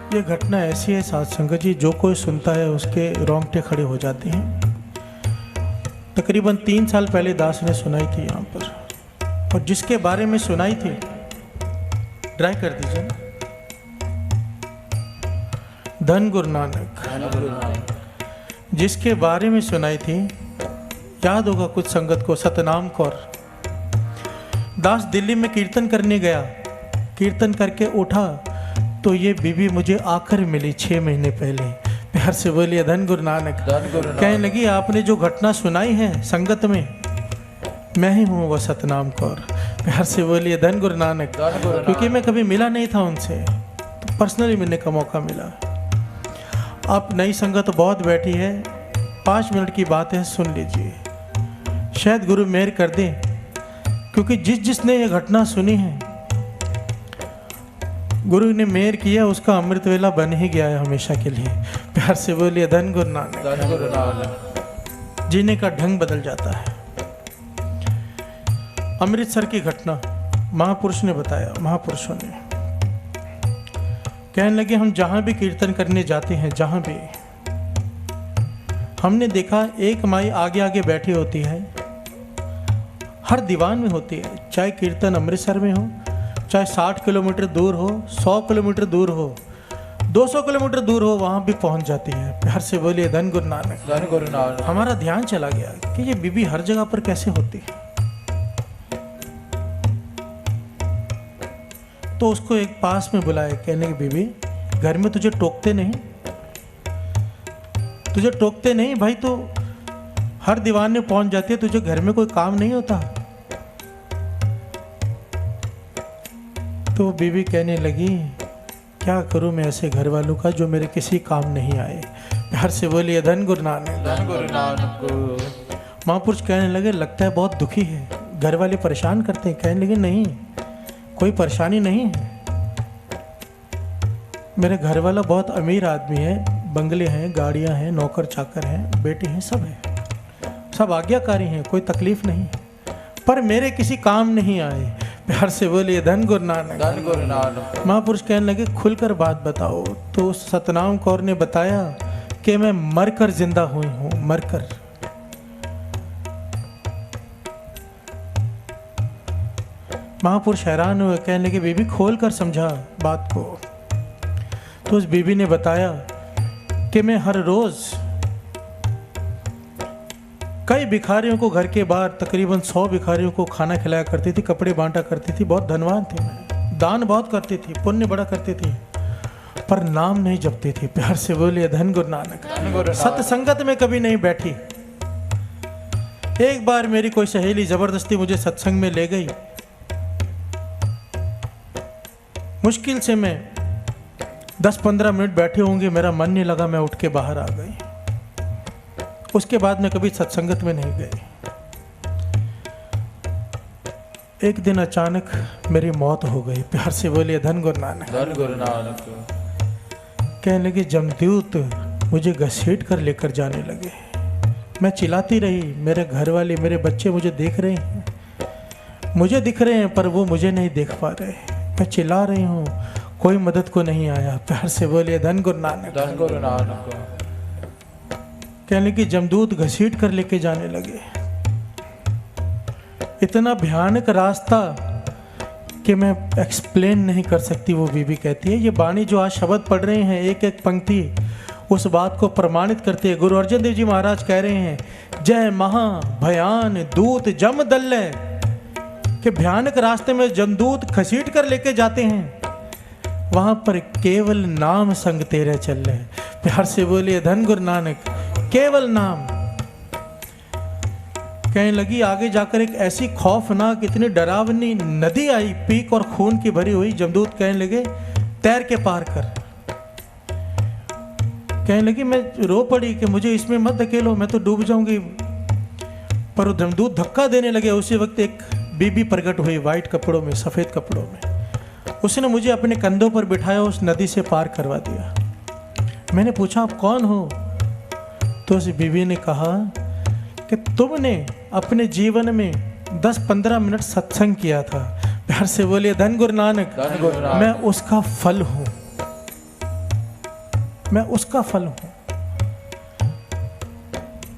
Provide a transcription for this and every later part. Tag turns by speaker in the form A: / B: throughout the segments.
A: ये घटना ऐसी है साध संगत जी, जो कोई सुनता है उसके रोंगटे खड़े हो जाते हैं। तकरीबन 3 साल पहले दास ने सुनाई थी यहाँ पर, और जिसके बारे में सुनाई थी, ट्राई कर दीजिए ना, धन गुरु नानक, जिसके बारे में सुनाई थी, याद होगा कुछ संगत को, सतनाम कौर। दास दिल्ली में कीर्तन करने गया, कीर्तन करके उठा तो ये बीबी मुझे आकर मिली 6 महीने पहले। प्यार से बोलिए धन गुरु नानक। कहने लगी आपने जो घटना सुनाई है संगत में, मैं ही हूँ वह सतनाम कौर। प्यार से बोलिए धन गुरु नानक। क्योंकि मैं कभी मिला नहीं था उनसे, तो पर्सनली मिलने का मौका मिला। अब नई संगत बहुत बैठी है, 5 मिनट की बात है, सुन लीजिए, शायद गुरु मेहर कर दे। क्योंकि जिसने ये घटना सुनी है, गुरु ने मेहर किया, उसका अमृत वेला बन ही गया है हमेशा के लिए। प्यार से बोलिए धन गुरु नानक। धन गुरु नानक। जीने का ढंग बदल जाता है। अमृतसर की घटना महापुरुष ने बताया, महापुरुषों ने। कहने लगे हम जहां भी कीर्तन करने जाते हैं, जहां भी, हमने देखा एक माई आगे आगे बैठी होती है, हर दीवान में होती है, चाहे कीर्तन अमृतसर में हो, चाहे 60 किलोमीटर दूर हो, 100 किलोमीटर दूर हो, 200 किलोमीटर दूर हो, वहां भी पहुंच जाती है। प्यार से बोलिए धन गुरु नानक। धन गुरु नानक। हमारा ध्यान चला गया कि ये बीबी हर जगह पर कैसे होती है। तो उसको एक पास में बुलाया, कहने की बीबी घर में तुझे टोकते नहीं, तुझे टोकते नहीं भाई, तो हर दीवान में पहुंच जाती है, तुझे घर में कोई काम नहीं होता। तो बीवी कहने लगी क्या करूं मैं ऐसे घर वालों का जो मेरे किसी काम नहीं आए। प्यार से बोलिए धन गुरु नानक। धन गुरु नानक। महापुरुष कहने लगे लगता है बहुत दुखी है, घर वाले परेशान करते हैं। कहने लगे नहीं, कोई परेशानी नहीं है, मेरे घर वाला बहुत अमीर आदमी है, बंगले हैं, गाड़ियां हैं, नौकर चाकर हैं, बेटे हैं, सब है, सब आज्ञाकारी हैं, कोई तकलीफ नहीं है, पर मेरे किसी काम नहीं आए। प्यार से बोलिए धन गुरु नानक। धन गुरु नानक। महापुरुष कहने लगे खुलकर बात बताओ। तो सतनाम कौर ने बताया कि मैं मरकर जिंदा हुई हूं, मरकर। महापुरुष हैरान हुए, कहने लगे बीबी खोल कर समझा बात को। तो उस बीबी ने बताया कि मैं हर रोज कई भिखारियों को घर के बाहर, तकरीबन 100 भिखारियों को खाना खिलाया करती थी, कपड़े बांटा करती थी, बहुत धनवान थी मैं, दान बहुत करती थी, पुण्य बड़ा करती थी, पर नाम नहीं जपती थी। प्यार से बोलिए धन गुरु नानक। सत्संगत में कभी नहीं बैठी। एक बार मेरी कोई सहेली जबरदस्ती मुझे सत्संग में ले गई, मुश्किल से मैं 10-15 मिनट बैठे होंगे, मेरा मन नहीं लगा, मैं उठ के बाहर आ गई। उसके बाद मैं कभी सत्संगत में नहीं गई। एक दिन अचानक मेरी मौत हो गई। प्यार से बोलिए धन गुरु नानक। धन गुरु नानक। कहने लगे जमदूत मुझे घसीट कर लेकर जाने लगे। मैं चिल्लाती रही, मेरे घर वाले, मेरे बच्चे मुझे देख रहे हैं, मुझे दिख रहे हैं, पर वो मुझे नहीं देख पा रहे। मैं चिल्ला रही हूँ, कोई मदद को नहीं आया। प्यार से बोलिए धन गुरु नानक। धन गुरु नानक। कहने की जमदूत घसीट कर लेके जाने लगे। इतना भयानक रास्ता कि मैं एक्सप्लेन नहीं कर सकती। वो बीबी कहती है ये बाणी जो आज शब्द पढ़ रहे हैं, एक एक पंक्ति उस बात को प्रमाणित करती है। गुरु अर्जन देव जी महाराज कह रहे हैं, जय महा भयान दूत जम दल्ले, कि भयानक रास्ते में जमदूत घसीट कर लेके जाते हैं, वहां पर केवल नाम संग तेरे चल रहे। प्यार से बोलिए धन गुरु नानक। केवल नाम। कहने लगी आगे जाकर एक ऐसी खौफनाक, इतनी डरावनी नदी आई, पीक और खून की भरी हुई। जमदूत कहने लगे तैर के पार कर। कहने लगी मैं रो पड़ी कि मुझे इसमें मत धकेलो, मैं तो डूब जाऊंगी। पर जमदूत धक्का देने लगे। उसी वक्त एक बीबी प्रकट हुई, वाइट कपड़ों में, सफेद कपड़ों में। उसने मुझे अपने कंधों पर बिठाया, उस नदी से पार करवा दिया। मैंने पूछा आप कौन हो? तो उस बीबी ने कहा कि तुमने अपने जीवन में 10-15 मिनट सत्संग किया था। प्यार से बोलिए धन गुरु नानक। मैं उसका फल हूं। मैं उसका फल हूँ।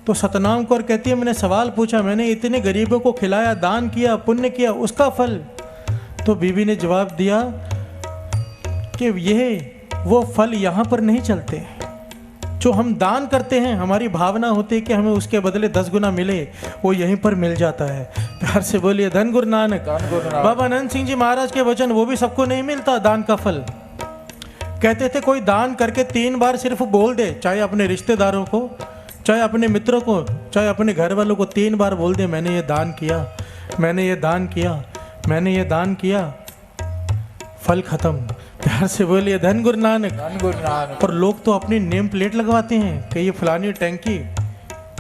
A: तो सतनाम कौर कहती है, मैंने सवाल पूछा, मैंने इतने गरीबों को खिलाया, दान किया, पुण्य किया, उसका फल? तो बीवी ने जवाब दिया कि यह वो फल यहाँ पर नहीं चलते। जो हम दान करते हैं, हमारी भावना होती है कि हमें उसके बदले 10 गुना मिले, वो यहीं पर मिल जाता है। प्यार से बोलिए धन गुरु नानक। बाबा आनंद सिंह जी महाराज के वचन, वो भी सबको नहीं मिलता दान का फल। कहते थे कोई दान करके 3 बार सिर्फ बोल दे, चाहे अपने रिश्तेदारों को, चाहे अपने मित्रों को, चाहे अपने घर वालों को, 3 बार बोल दे, मैंने ये दान किया, मैंने ये दान किया, मैंने ये दान किया, फल खत्म। प्यार से बोलिए धन गुरु नानक।
B: धन गुरु नानक।
A: और लोग तो अपनी नेम प्लेट लगवाते हैं कि ये फलानी टैंकी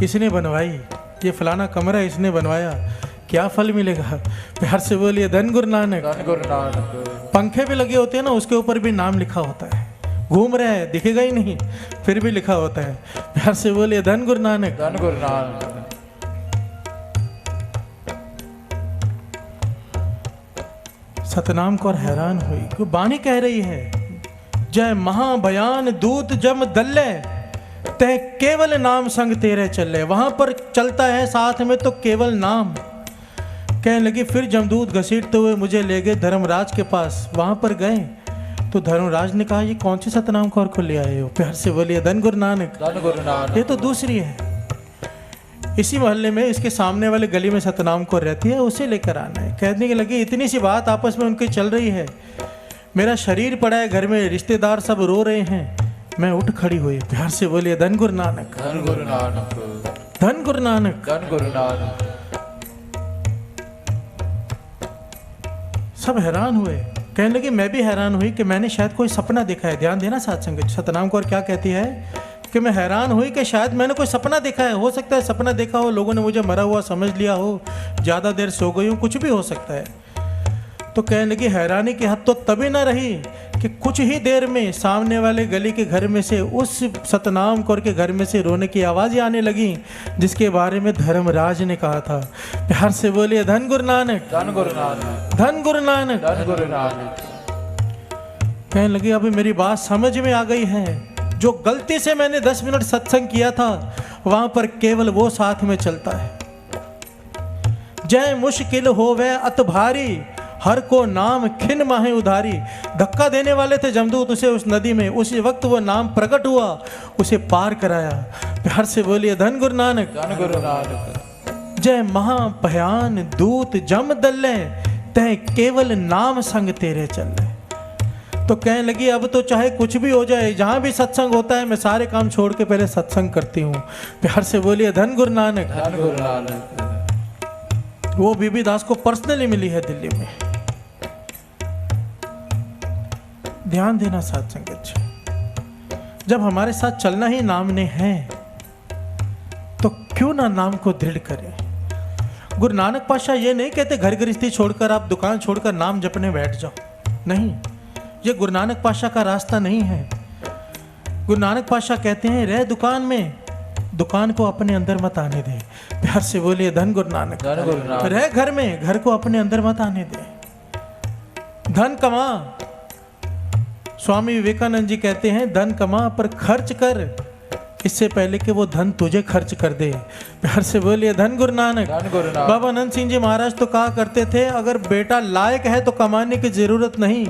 A: इसने बनवाई, ये फलाना कमरा इसने बनवाया, क्या फल मिलेगा? प्यार से बोलिए धन गुरु नानक।
B: धन गुरु नानक।
A: पंखे भी लगे होते हैं ना, उसके ऊपर भी नाम लिखा होता है, घूम रहा है दिखेगा ही नहीं, फिर भी लिखा होता है। प्यार से बोलिए धन गुरु नानक।
B: धन गुरु नानक।
A: सतनाम कौर हैरान हुई कि बानी कह रही है, जय महाभयान दूत जम दल्ले, तय केवल नाम संग तेरे चले। वहां पर चलता है साथ में तो केवल नाम। कहने लगी, फिर जमदूत घसीटते हुए मुझे ले गए धर्मराज के पास। वहां पर गए तो धर्मराज ने कहा, ये कौन सी सतनाम कौर को ले आए हो? प्यार से बोलिए धन गुरु नानक।
B: धन गुरु नानक।
A: ये तो दूसरी है, इसी मोहल्ले में इसके सामने वाले गली में सतनाम कौर रहती है, उसे लेकर आना है। कहने के लगे, इतनी सी बात आपस में उनकी चल रही है, मेरा शरीर पड़ा है घर में, रिश्तेदार सब रो रहे हैं, मैं उठ खड़ी हुई। प्यार से बोलिए धन गुरु नानक।
B: धन गुरु नानक।
A: धन गुरु नानक।
B: धन गुरु नानक।
A: सब हैरान हुए। कहने लगे, मैं भी हैरान हुई कि मैंने शायद कोई सपना देखा है। ध्यान देना साथ संगत। सतनाम कौर क्या कहती है कि मैं हैरान हुई कि शायद मैंने कोई सपना देखा है। हो सकता है सपना देखा हो, लोगों ने मुझे मरा हुआ समझ लिया हो, ज़्यादा देर सो गई हूँ, कुछ भी हो सकता है। तो कहने लगी, हैरानी की हद तो तभी ना रही कि कुछ ही देर में सामने वाले गली के घर में से, उस सतनाम कौर के घर में से रोने की आवाज़ें आने लगी, जिसके बारे में धर्मराज ने कहा था। प्यार से बोलिए धन गुरु नानक।
B: धन गुरु नानक।
A: धन गुरु नानक।
B: धन गुरु नानक।
A: कहने लगी, अभी मेरी बात समझ में आ गई है। जो गलती से मैंने 10 मिनट सत्संग किया था, वहां पर केवल वो साथ में चलता है। जय मुश्किल होवे अत भारी, हर को नाम खिन माहे उधारी। धक्का देने वाले थे जमदूत उसे उस नदी में, उसी वक्त वो नाम प्रकट हुआ, उसे पार कराया। प्यार से बोलिए धन गुरु नानक।
B: धन गुरु नानक।
A: जय महाभयान दूत जम दल्ले, तय केवल नाम संग तेरे चले। तो कहने लगी, अब तो चाहे कुछ भी हो जाए, जहां भी सत्संग होता है मैं सारे काम छोड़ के पहले सत्संग करती हूँ। प्यार से बोलिए धन गुरु नानक।
B: धन गुरु नानक।
A: वो बीबी दास को पर्सनली मिली है दिल्ली में। ध्यान देना साथ संगत, जब हमारे साथ चलना ही नाम ने है, तो क्यों ना नाम को दृढ़ करें। गुरु नानक पातशाह ये नहीं कहते घर गृहस्थी छोड़कर आप दुकान छोड़कर नाम जपने बैठ जाओ, नहीं, ये गुरु नानक पातशाह का रास्ता नहीं है। गुरु नानक पातशाह कहते हैं, रह दुकान में, दुकान को अपने अंदर मत आने दे। प्यार से बोलिए धन गुरु नानक।
B: धन गुरु नानक।
A: रह घर में, घर को अपने अंदर मत आने दे। धन कमा, स्वामी विवेकानंद जी कहते हैं, धन कमा पर खर्च कर, इससे पहले कि वो धन तुझे खर्च कर दे। प्यार से बोलिए धन गुरु नानक।
B: धन गुरु नानक।
A: बाबा आनंद सिंह जी महाराज तो कहा करते थे, अगर बेटा लायक है तो कमाने की जरूरत नहीं,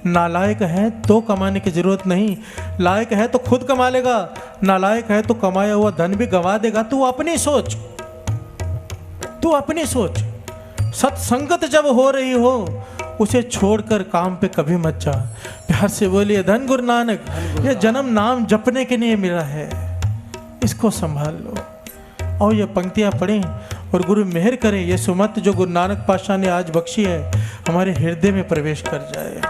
A: नालायक है तो कमाने की जरूरत नहीं। लायक है तो खुद कमा लेगा, नालायक है तो कमाया हुआ धन भी गंवा देगा। तू अपनी सोच, तू अपनी सोच। सत्संगत जब हो रही हो, उसे छोड़कर काम पे कभी मत जा। प्यार से बोलिए धन गुरु नानक। ये जन्म नाम जपने के लिए मिला है, इसको संभाल लो। और ये पंक्तियां पढ़ें और गुरु मेहर करें, ये सुमत जो गुरु नानक पातशाह ने आज बख्शी है, हमारे हृदय में प्रवेश कर जाए।